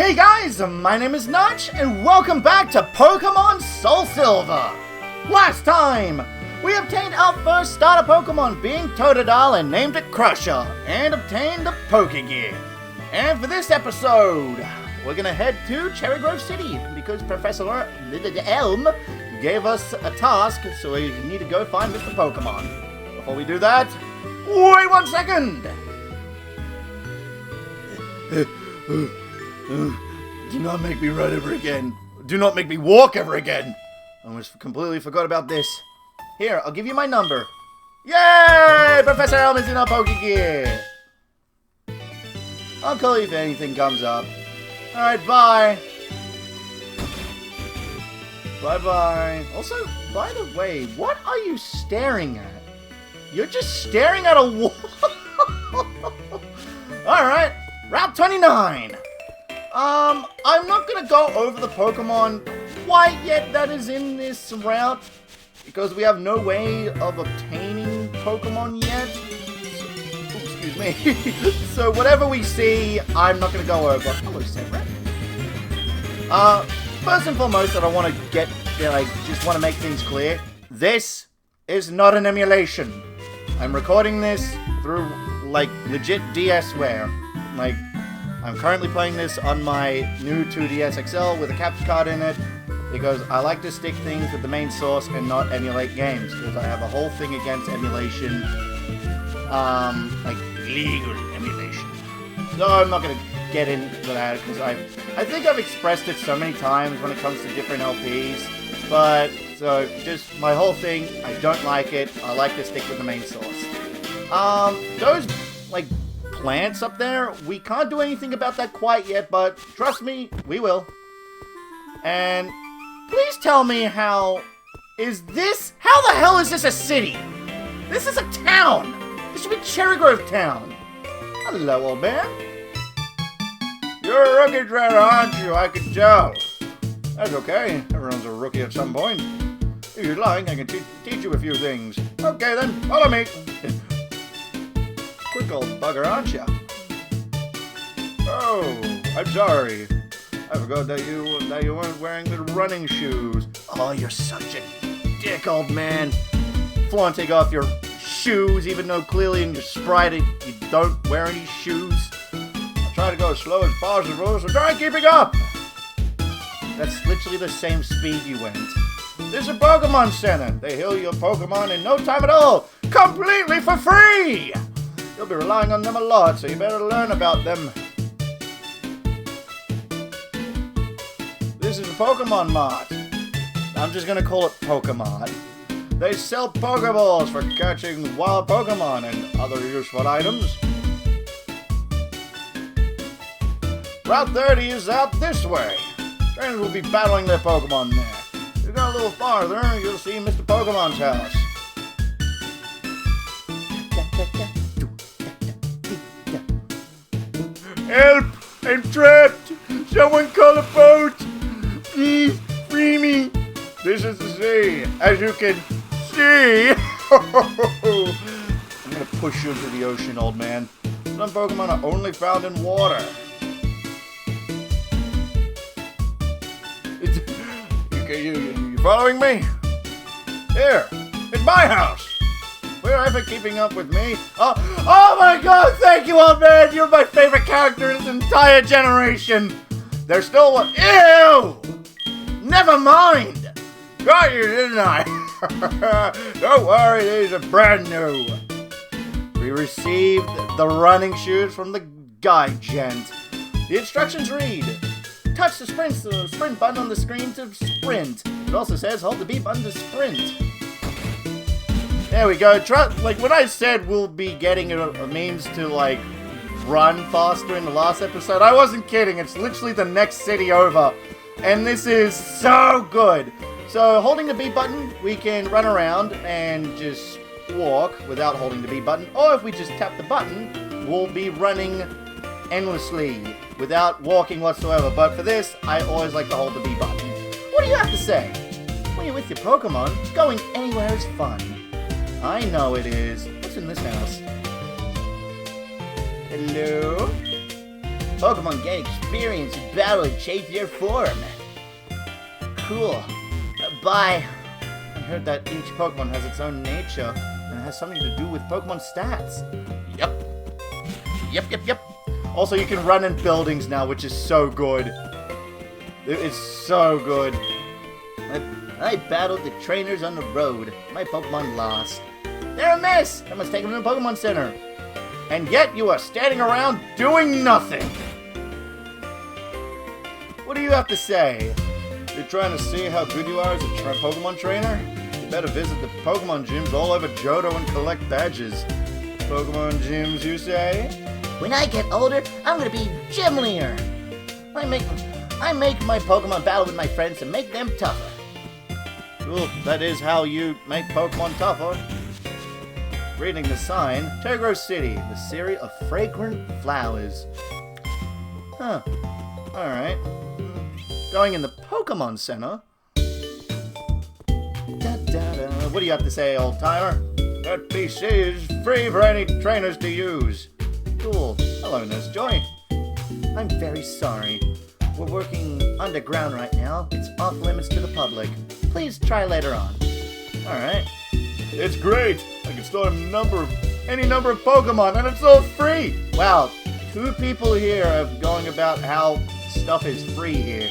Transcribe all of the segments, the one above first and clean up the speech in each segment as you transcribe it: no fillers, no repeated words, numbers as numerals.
Hey guys, my name is Notch, and welcome back to Pokemon SoulSilver! Last time, we obtained our first starter Pokemon, being Totodile, and named it Crusher, and obtained the Pokegear. And for this episode, we're gonna head to Cherry Grove City, because Professor Elm gave us a task, so we need to go find Mr. Pokemon. Before we do that, wait 1 second! Do not make me run ever again. Do not make me walk ever again. I almost completely forgot about this. Here, I'll give you my number. Yay! Professor Elm is in our Pokegear. I'll call you if anything comes up. Alright, bye. Bye-bye. Also, by the way, what are you staring at? You're just staring at a wall. Alright, Route 29. I'm not gonna go over the Pokemon quite yet that is in this route, because we have no way of obtaining Pokemon yet. Excuse me. So whatever we see, I'm not gonna go over. Hello, Separate. First and foremost, that I want to get, I just want to make things clear. This is not an emulation. I'm recording this through, legit DSware. I'm currently playing this on my new 2DS XL with a capture card in it, because I like to stick things with the main source and not emulate games, because I have a whole thing against emulation, legal emulation. So I'm not going to get into that, because I think I've expressed it so many times when it comes to different LPs, but, so, just my whole thing, I don't like it, I like to stick with the main source. Those, plants up there, we can't do anything about that quite yet, but trust me, we will. And please tell me how the hell is this a city? This is a town. This should be Cherry Grove Town. Hello, old man. You're a rookie trainer, aren't you? I can tell. That's okay. Everyone's a rookie at some point. If you'd like, I can teach you a few things. Okay then, follow me. Quick old bugger, aren't ya? Oh, I'm sorry. I forgot that you weren't wearing the running shoes. Oh, you're such a dick, old man. Flaunting off your shoes, even though clearly in your sprite you don't wear any shoes. I try to go as slow as possible, so try keeping up. That's literally the same speed you went. There's a Pokemon Center. They heal your Pokemon in no time at all, completely for free. You'll be relying on them a lot, so you better learn about them. This is a Pokemon Mart. I'm just gonna call it Pokemon. They sell Pokeballs for catching wild Pokemon and other useful items. Route 30 is out this way. Trainers will be battling their Pokemon there. If you go a little farther, you'll see Mr. Pokemon's house. Help! I'm trapped! Someone call a boat! Please, free me! This is the sea, as you can see! I'm gonna push you into the ocean, old man. Some Pokemon are only found in water. You following me? Here, it's my house! We're ever keeping up with me. Oh my god, thank you, old man! You're my favorite character in this entire generation! There's still one. Ew! Never mind! Got you, didn't I? Don't worry, these are brand new. We received the running shoes from the guide gent. The instructions read: touch the sprint button on the screen to sprint. It also says hold the B button to sprint. There we go. When I said we'll be getting a means to, run faster in the last episode, I wasn't kidding. It's literally the next city over. And this is so good. So, holding the B button, we can run around and just walk without holding the B button. Or if we just tap the button, we'll be running endlessly without walking whatsoever. But for this, I always like to hold the B button. What do you have to say? When you're with your Pokemon, going anywhere is fun. I know it is. What's in this house? Hello? Pokemon gain experience in battle and change their form. Cool. Bye. I heard that each Pokemon has its own nature, and it has something to do with Pokemon stats. Yep. Also, you can run in buildings now, which is so good. It is so good. I battled the trainers on the road. My Pokemon lost. They're a mess! I must take them to the Pokemon Center. And yet you are standing around doing nothing. What do you have to say? You're trying to see how good you are as a Pokemon trainer? You better visit the Pokemon gyms all over Johto and collect badges. Pokemon gyms, you say? When I get older, I'm gonna be gym leader. I make my Pokemon battle with my friends to make them tougher. Cool, that is how you make Pokemon tougher. Reading the sign, Tegro City, the city of fragrant flowers. Huh, alright. Going in the Pokemon Center. What do you have to say, old timer? That PC is free for any trainers to use. Cool. Hello, Nurse Joy. I'm very sorry. We're working underground right now. It's off limits to the public. Please try later on. Alright. It's great! I can start any number of Pokemon, and it's all free! Wow, 2 people here are going about how stuff is free here.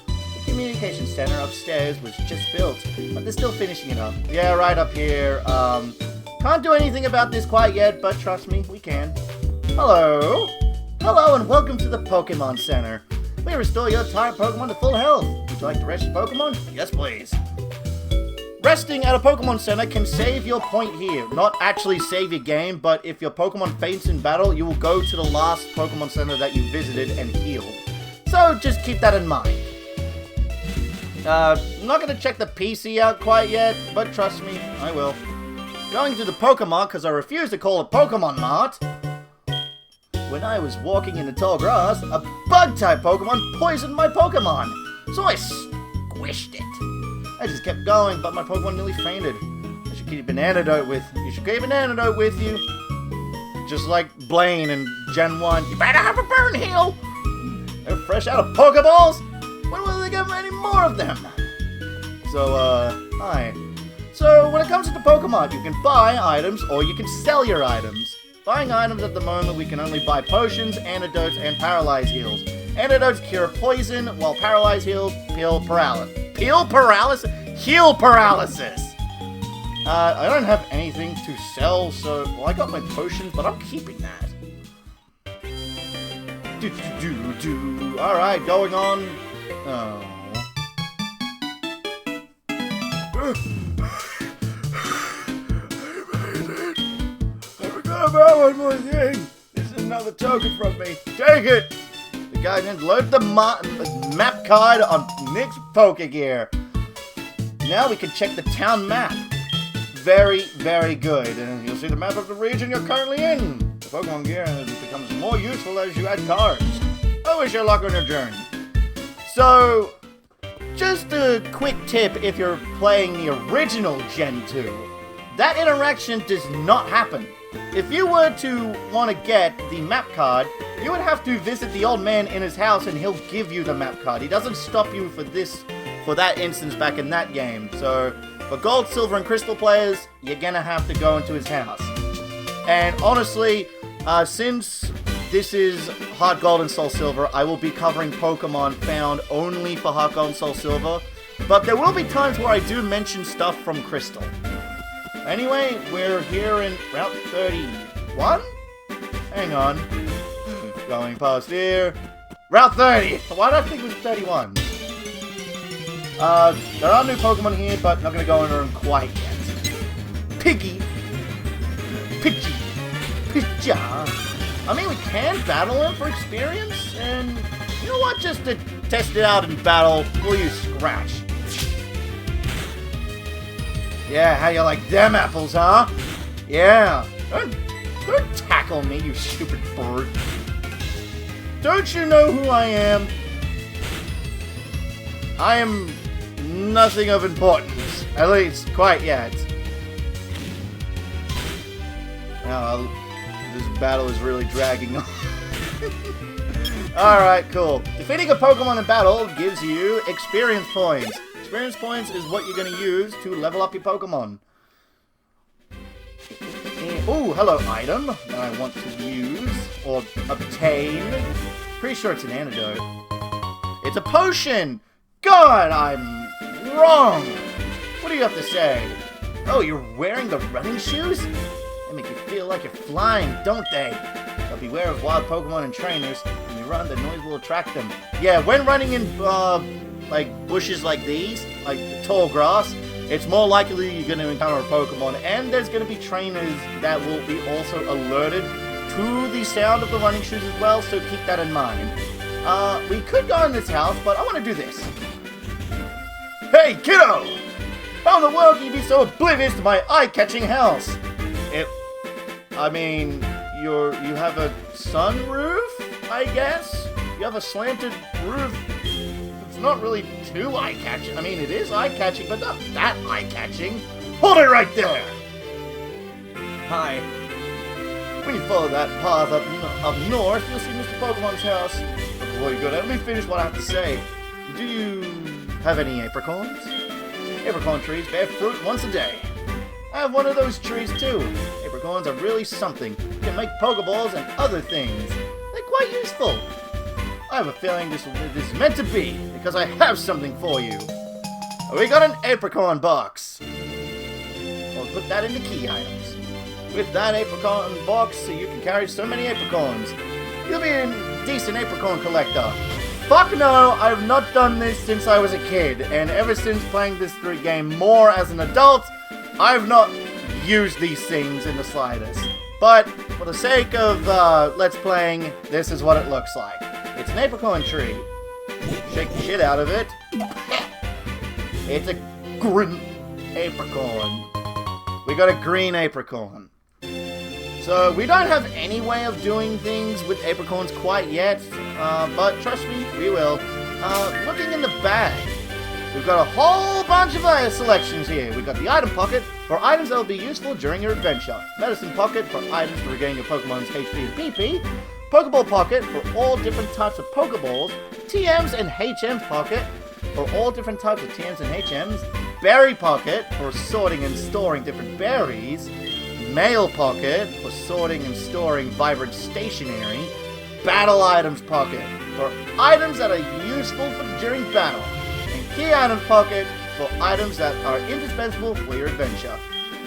The communication center upstairs was just built, but they're still finishing it up. Yeah, right up here. Can't do anything about this quite yet, but trust me, we can. Hello! Hello, and welcome to the Pokemon Center. We restore your tired Pokemon to full health. Would you like to rest your Pokemon? Yes, please. Resting at a Pokemon Center can save your point here. Not actually save your game, but if your Pokemon faints in battle, you will go to the last Pokemon Center that you visited and heal. So just keep that in mind. I'm not going to check the PC out quite yet, but trust me, I will. Going to the Pokemon because I refuse to call it Pokemon Mart. When I was walking in the tall grass, a bug-type Pokemon poisoned my Pokemon, so I squished it. I just kept going, but my Pokemon nearly fainted. You should keep an antidote with you. Just like Blaine in Gen 1. You better have a burn heal! They're fresh out of Pokeballs? When will they get any more of them? So, hi. So, when it comes to the Pokemon, you can buy items or you can sell your items. Buying items at the moment, we can only buy potions, antidotes, and paralyze heals. Antidotes cure poison, while paralyze heals heal paralysis. Heal paralysis! I don't have anything to sell, so... Well, I got my potions, but I'm keeping that. Alright, going on... Oh... I forgot about one more thing. This is another token from me. Take it! The guy didn't load the map card on Nick's Pokegear. Now we can check the town map. Very, very good. And you'll see the map of the region you're currently in. The Pokemon gear becomes more useful as you add cards. I wish you luck on your journey. So, just a quick tip if you're playing the original Gen 2. That interaction does not happen. If you were to want to get the map card, you would have to visit the old man in his house and he'll give you the map card. He doesn't stop you for that instance back in that game. So, for Gold, Silver, and Crystal players, you're gonna have to go into his house. And honestly, since this is Heart Gold and Soul Silver, I will be covering Pokemon found only for Heart Gold and Soul Silver. But there will be times where I do mention stuff from Crystal. Anyway, we're here in Route 31? Hang on. Going past here. Route 30! Why did I think it was 31? There are new Pokemon here, but not gonna go into them quite yet. Pidgey. Pidgeot. I mean, we can battle him for experience, and you know what? Just to test it out in battle, we'll use Scratch. Yeah, how you like them apples, huh? Yeah. Don't tackle me, you stupid bird. Don't you know who I am? I am nothing of importance. At least, quite yet. Now, this battle is really dragging on. Alright, cool. Defeating a Pokemon in battle gives you experience points. Experience points is what you're going to use to level up your Pokemon. Oh, hello, item that I want to use or obtain. Pretty sure it's an antidote. It's a potion! God, I'm wrong! What do you have to say? Oh, you're wearing the running shoes? They make you feel like you're flying, don't they? But beware of wild Pokemon and trainers. When you run, the noise will attract them. Yeah, when running in, like, bushes like these, like the tall grass, it's more likely you're going to encounter a Pokemon, and there's going to be trainers that will be also alerted to the sound of the running shoes as well, so keep that in mind. We could go in this house, but I want to do this. Hey, kiddo! How in the world can you be so oblivious to my eye-catching house? I mean, you have a sunroof, I guess? You have a slanted roof. It's not really too eye-catching. I mean, it is eye-catching, but not that eye-catching. Hold it right there! Hi. When you follow that path up north, you'll see Mr. Pokemon's house. But before you go there, let me finish what I have to say. Do you have any apricorns? Apricon trees bear fruit once a day. I have one of those trees too. Apricorns are really something. You can make Pokeballs and other things. They're quite useful. I have a feeling this is meant to be, because I have something for you. We got an Apricon box. I'll put that in the key items. With that Apricon box, you can carry so many Apricorns. You'll be a decent Apricon collector. Fuck no, I've not done this since I was a kid, and ever since playing this game more as an adult, I've not used these things in the slightest. But, for the sake of Let's Playing, this is what it looks like. It's an Apricon tree. Shake the shit out of it. It's a green Apricon. We got a green Apricon. So, we don't have any way of doing things with Apricorns quite yet, but trust me, we will. Looking in the bag, we've got a whole bunch of selections here. We've got the item pocket for items that will be useful during your adventure. Medicine pocket for items to regain your Pokemon's HP and PP. Pokeball pocket for all different types of Pokeballs. TMs and HMs pocket for all different types of TMs and HMs. Berry pocket for sorting and storing different berries. Mail pocket for sorting and storing vibrant stationery. Battle items pocket for items that are useful during battle. And key items pocket for items that are indispensable for your adventure.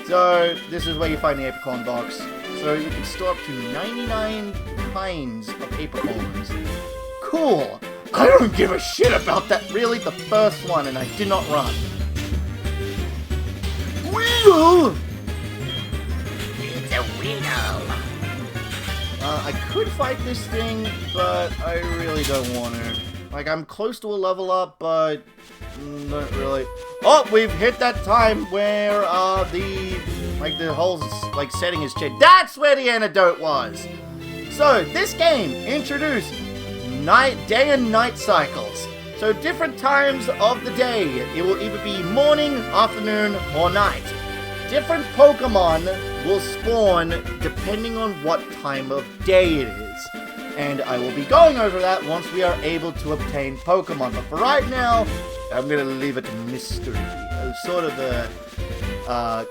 So this is where you find the Apricon box. So you can store up to 99 kinds of Apricorns. Cool. I don't give a shit about that. Really, the first one, and I did not run. Weedle! It's a Weedle. I could fight this thing, but I really don't want to. Like, I'm close to a level up, but not really. Oh, we've hit that time where the whole setting is changed. That's where the antidote was. So this game introduced day and night cycles. So different times of the day. It will either be morning, afternoon, or night. Different Pokemon will spawn depending on what time of day it is. And I will be going over that once we are able to obtain Pokemon. But for right now, I'm going to leave it a mystery. Sort of a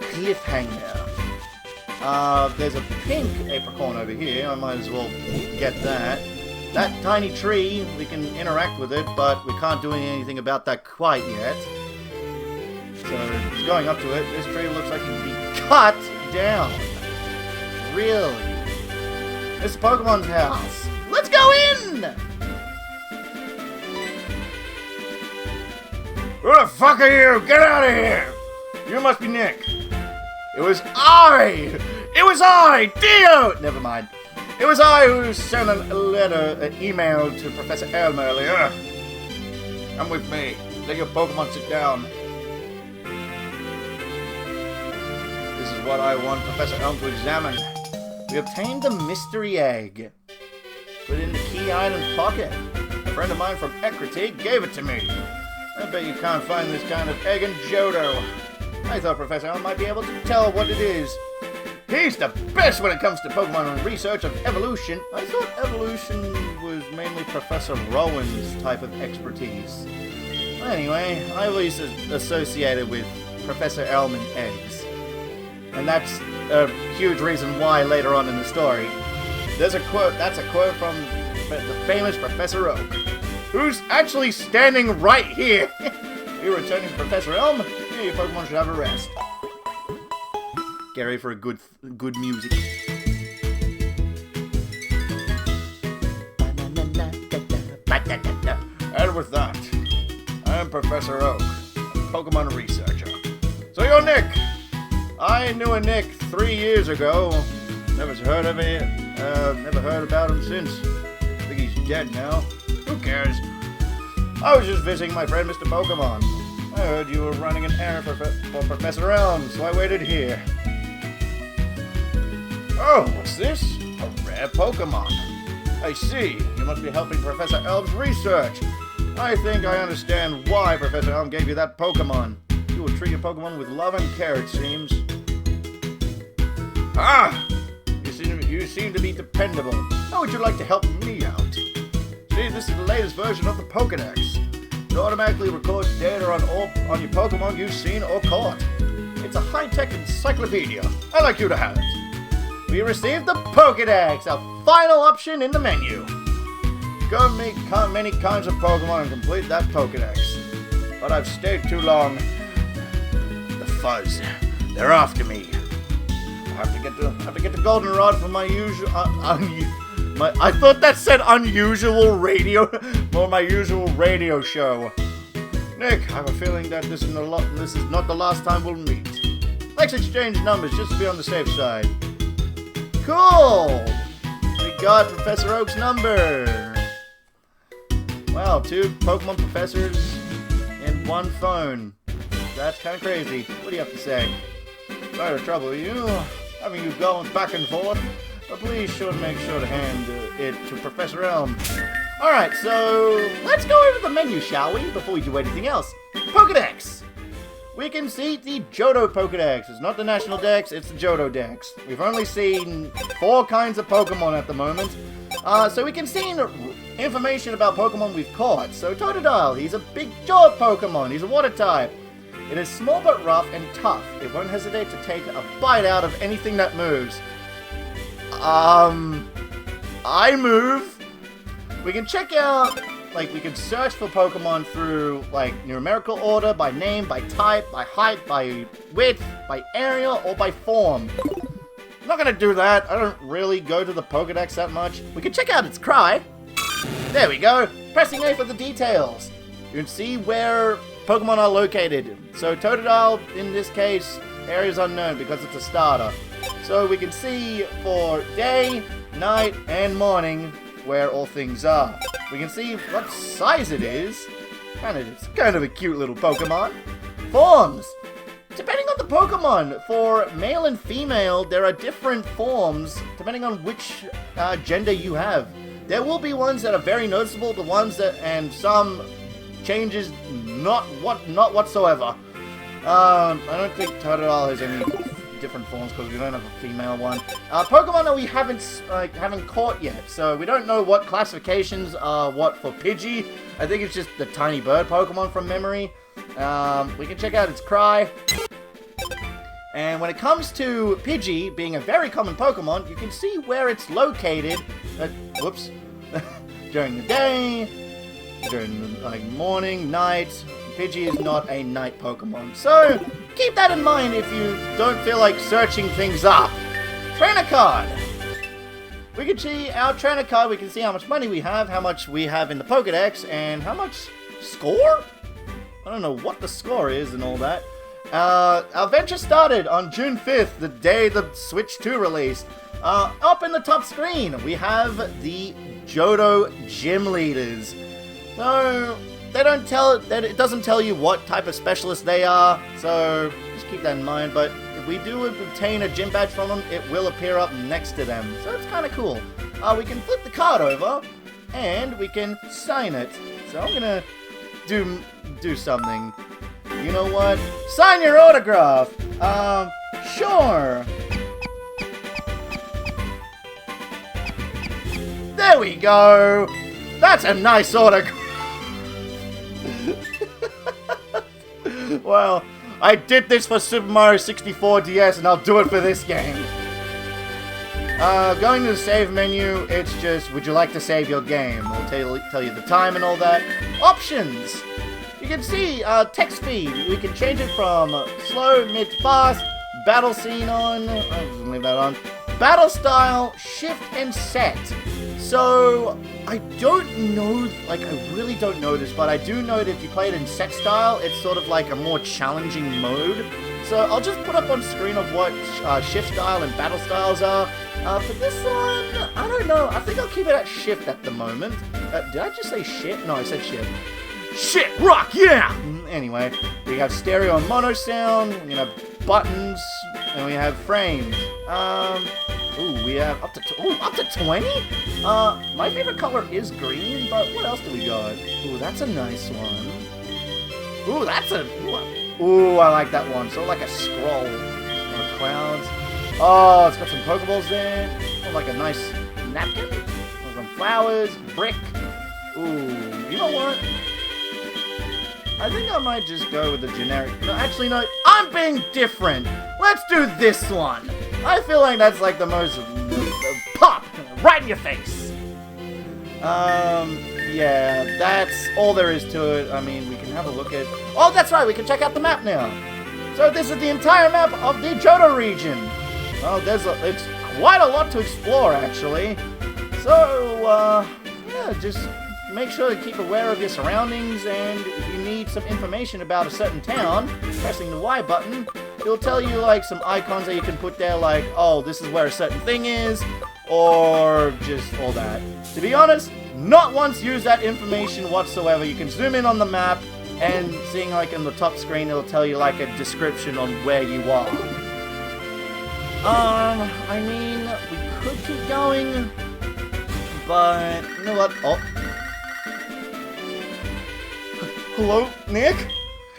cliffhanger. There's a pink Apricon over here. I might as well get that. That tiny tree, we can interact with it, but we can't do anything about that quite yet. So, just going up to it, this tree looks like it can be cut down. Really? This is Pokemon's house. Let's go in! Who the fuck are you? Get out of here! You must be Nick. It was I! Dio! Never mind. It was I who sent an email to Professor Elm earlier. Come with me. Let your Pokemon sit down. This is what I want Professor Elm to examine. We obtained the mystery egg. Put it in the key items pocket. A friend of mine from Ecruteak gave it to me. I bet you can't find this kind of egg in Johto. I thought Professor Elm might be able to tell what it is. He's the best when it comes to Pokemon research of evolution. I thought evolution was mainly Professor Rowan's type of expertise. Anyway, I always associated with Professor Elm and eggs. And that's a huge reason why later on in the story. There's a quote, that's a quote from the famous Professor Oak, who's actually standing right here. You're returning to Professor Elm? Yeah, your Pokemon should have a rest. Get ready for a good music. And with that, I'm Professor Oak, Pokemon researcher. So you're Nick. I knew a Nick 3 years ago. Never heard of him. Never heard about him since. I think he's dead now. Who cares? I was just visiting my friend Mr. Pokemon. I heard you were running an errand for Professor Elm, so I waited here. Oh, what's this? A rare Pokemon. I see. You must be helping Professor Elm's research. I think I understand why Professor Elm gave you that Pokemon. You will treat your Pokemon with love and care, it seems. Ah! You seem to be dependable. How would you like to help me out? See, this is the latest version of the Pokédex. It automatically records data on your Pokemon you've seen or caught. It's a high-tech encyclopedia. I'd like you to have it. We received the Pokédex, a final option in the menu. Go meet many kinds of Pokemon and complete that Pokédex. But I've stayed too long. The fuzz. They're after me. I have to get the goldenrod for my usual I thought that said unusual radio for my usual radio show. Nick, I have a feeling that this is not the last time we'll meet. Let's exchange numbers just to be on the safe side. Cool! We got Professor Oak's number. Wow, 2 Pokemon professors in one phone. That's kind of crazy. What do you have to say? Sorry to trouble you, having you going back and forth, but please make sure to hand it to Professor Elm. Alright, so let's go over the menu, shall we, before we do anything else. Pokédex! We can see the Johto Pokédex. It's not the National Dex, it's the Johto Dex. We've only seen 4 kinds of Pokemon at the moment. So we can see information about Pokemon we've caught. So Totodile, he's a big jawed Pokemon. He's a water type. It is small but rough and tough. It won't hesitate to take a bite out of anything that moves. I move. We can check out, we can search for Pokemon through, numerical order, by name, by type, by height, by width, by area, or by form. I'm not gonna do that. I don't really go to the Pokédex that much. We can check out its cry. There we go. Pressing A for the details. You can see where Pokemon are located. So Totodile, in this case, area is unknown because it's a starter. So we can see for day, night, and morning where all things are. We can see what size it is. It's kind of a cute little Pokemon. Forms. Depending on the Pokemon, for male and female, there are different forms depending on which gender you have. There will be ones that are very noticeable, the ones that, and some changes not whatsoever. I don't think Totodile has any different forms because we don't have a female one. Pokemon that we haven't caught yet, so we don't know what classifications are what for Pidgey. I think it's just the tiny bird Pokemon from memory. We can check out its cry. And when it comes to Pidgey being a very common Pokemon, you can see where it's located. Whoops. During the day, during morning, night. Pidgey is not a night Pokemon. So keep that in mind if you don't feel like searching things up. Trainer card. We can see our trainer card. We can see how much money we have, how much we have in the Pokédex, and how much score? I don't know what the score is and all that. Our adventure started on June 5th, the day the Switch 2 released. Up in the top screen, we have the Johto Gym Leaders. So it doesn't tell you what type of specialist they are, so just keep that in mind. But if we do obtain a gym badge from them, it will appear up next to them. So it's kind of cool. We can flip the card over, and we can sign it. So I'm gonna do something. You know what? Sign your autograph! Sure! There we go. That's a nice autograph. Well, I did this for Super Mario 64 DS, and I'll do it for this game. Going to the save menu, it's just, would you like to save your game? It'll tell you the time and all that. Options! You can see text speed. We can change it from slow, mid, fast, battle scene on, I'll just leave that on, battle style, shift, and set. So, I don't know, like, I really don't know this, but I do know that if you play it in set style, it's sort of like a more challenging mode. So, I'll just put up on screen of what shift style and battle styles are. For this one, I don't know, I think I'll keep it at shift at the moment. Did I just say shit? No, I said shift. Shit, rock, yeah! Anyway, we have stereo and mono sound, we have buttons, and we have frames. Ooh, we have up to 20? My favorite color is green, but what else do we got? Ooh, that's a nice one. Ooh, ooh, I like that one. So like a scroll. Clouds. Oh, it's got some Pokeballs there. Oh, like a nice napkin. Some flowers, brick. Ooh, you know what? I think I might just go with the generic. No, actually, no. I'm being different. Let's do this one. I feel like that's like the most pop right in your face. Yeah, that's all there is to it. I mean, we can have a look at. Oh, that's right. We can check out the map now. So this is the entire map of the Johto region. Oh, it's quite a lot to explore, actually. So, yeah, just make sure to keep aware of your surroundings, and if you need some information about a certain town, pressing the Y button, it'll tell you, like, some icons that you can put there, like, oh, this is where a certain thing is, or just all that. To be honest, not once use that information whatsoever. You can zoom in on the map, and seeing, like, in the top screen, it'll tell you, like, a description on where you are. I mean, we could keep going, but, you know what? Oh. Hello, Nick?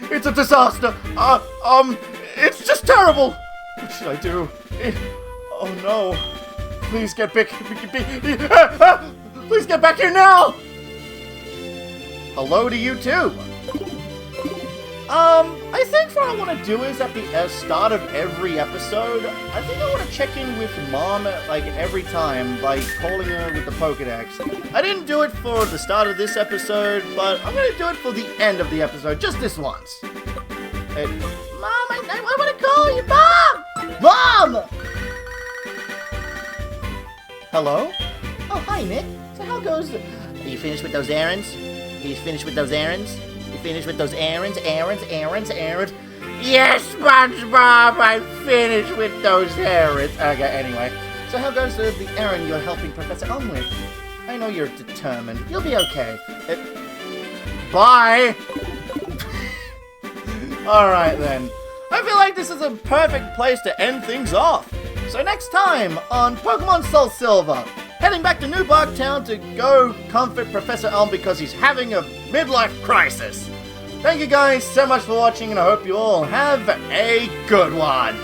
It's a disaster. It's just terrible. What should I do? Oh no. Please get back. Please get back here now. Hello to you too. I think what I want to do is at the start of every episode, I think I want to check in with Mom, like, every time, by calling her with the Pokedex. I didn't do it for the start of this episode, but I'm going to do it for the end of the episode, just this once. Hey, Mom, I want to call you, Mom! Mom! Hello? Oh, hi, Nick. So how goes the... Are you finished with those errands? Are you finished with those errands? You finished with those errands? Yes, SpongeBob, I'm finished with those errands. Okay, anyway. So how goes the errand you're helping Professor Elm with? I know you're determined. You'll be okay. Bye! Alright then. I feel like this is a perfect place to end things off. So next time on Pokemon SoulSilver, heading back to New Bark Town to go comfort Professor Elm because he's having a midlife crisis. Thank you guys so much for watching, and I hope you all have a good one.